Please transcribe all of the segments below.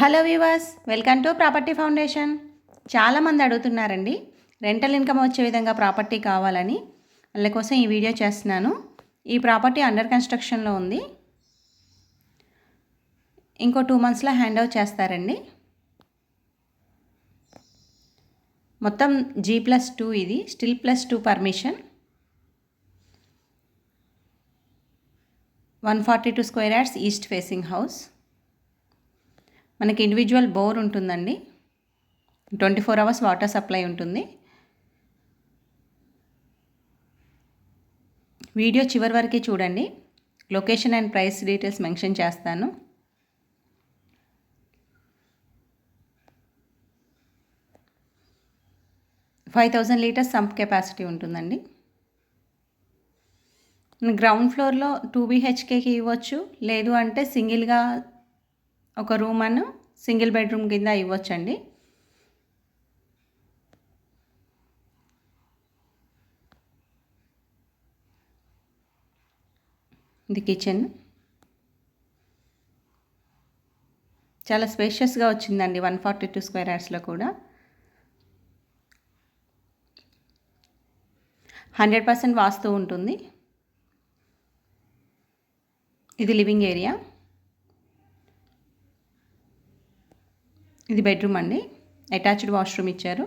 Hello viewers, welcome to property foundation. చాలామంది అడుగుతున్నారండి rental income వచ్చే విధంగా ప్రాపర్టీ కావాలని. వాళ్ళ కోసం ఈ వీడియో చేస్తున్నాను. ఈ ప్రాపర్టీ అండర్ కన్స్ట్రక్షన్లో ఉంది. ఇంకో 2 monthsలో హ్యాండ్ ఓవర్ చేస్తారండి. మొత్తం G+2 ఇది still +2 permission. 142 square yards east facing house. మనకి ఇండివిజువల్ బోర్ ఉంటుందండి. 24 hours వాటర్ సప్లై ఉంటుంది. వీడియో చివరి వరకు చూడండి. Location and price details mention చేస్తాను. $5,000 లీటర్స్ సంప్ కెపాసిటీ ఉంటుందండి. గ్రౌండ్ ఫ్లోర్లో 2 BHKకి ఇవ్వచ్చు, లేదు అంటే సింగిల్గా ఒక రూమ్ అను సింగిల్ బెడ్రూమ్ కింద ఇవ్వచ్చండి. ఇది కిచెన్. చాలా స్పేషియస్గా వచ్చిందండి 142 స్క్వేర్ యార్డ్స్లో కూడా. 100% వాస్తు ఉంటుంది. ఇది లివింగ్ ఏరియా. ఇది బెడ్రూమ్ అండి. అటాచ్డ్ వాష్రూమ్ ఇచ్చారు.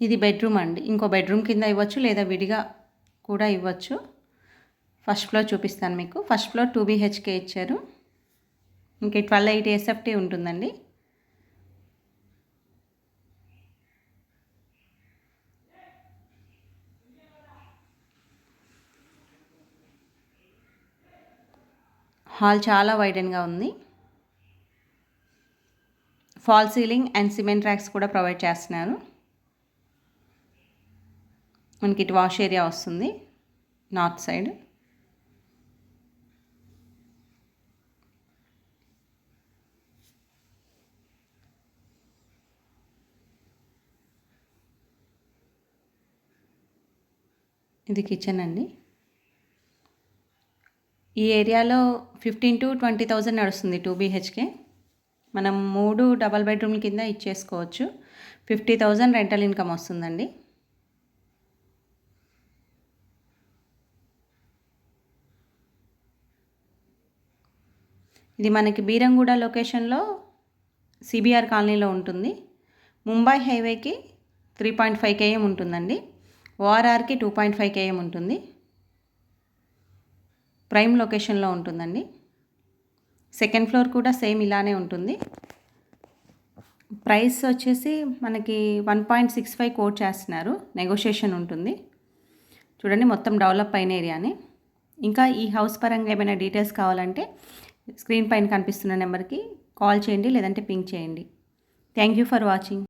ఇది బెడ్రూమ్ అండి. ఇంకో బెడ్రూమ్ కింద ఇవ్వచ్చు, లేదా విడిగా కూడా ఇవ్వచ్చు. ఫస్ట్ ఫ్లోర్ చూపిస్తాను మీకు. ఫస్ట్ ఫ్లోర్ 2 BHK ఇచ్చారు. ఇంక 12 SFT ఉంటుందండి. హాల్ చాలా వైడెన్గా ఉంది. Fall ceiling and cement racks కూడా ప్రొవైడ్ చేస్తున్నారు. మనకి ఇటు వాష్ ఏరియా వస్తుంది నార్త్ సైడ్. ఇది కిచెన్ అండి. ఈ ఏరియాలో 15,000 to 20,000 నడుస్తుంది 2 BHK. మనం 3 డబల్ బెడ్రూమ్ల కింద ఇచ్చేసుకోవచ్చు. 50,000 రెంటల్ ఇన్కమ్ వస్తుందండి. ఇది మనకి బీరంగూడ లొకేషన్లో CBR కాలనీలో ఉంటుంది. ముంబై హైవేకి 3.5 km ఉంటుందండి. ORRకి 2.5 km ఉంటుంది. ప్రైమ్ లొకేషన్లో ఉంటుందండి. సెకండ్ ఫ్లోర్ కూడా సేమ్ ఇలానే ఉంటుంది. ప్రైస్ వచ్చేసి మనకి 1.65 కోట్ చేస్తున్నారు. నెగోషియేషన్ ఉంటుంది. చూడండి, మొత్తం డెవలప్ అయిన ఏరియాని. ఇంకా ఈ హౌస్ పరంగా ఏమైనా డీటెయిల్స్ కావాలంటే స్క్రీన్ పైన కనిపిస్తున్న నెంబర్కి కాల్ చేయండి, లేదంటే పింక్ చేయండి. Thank you for watching.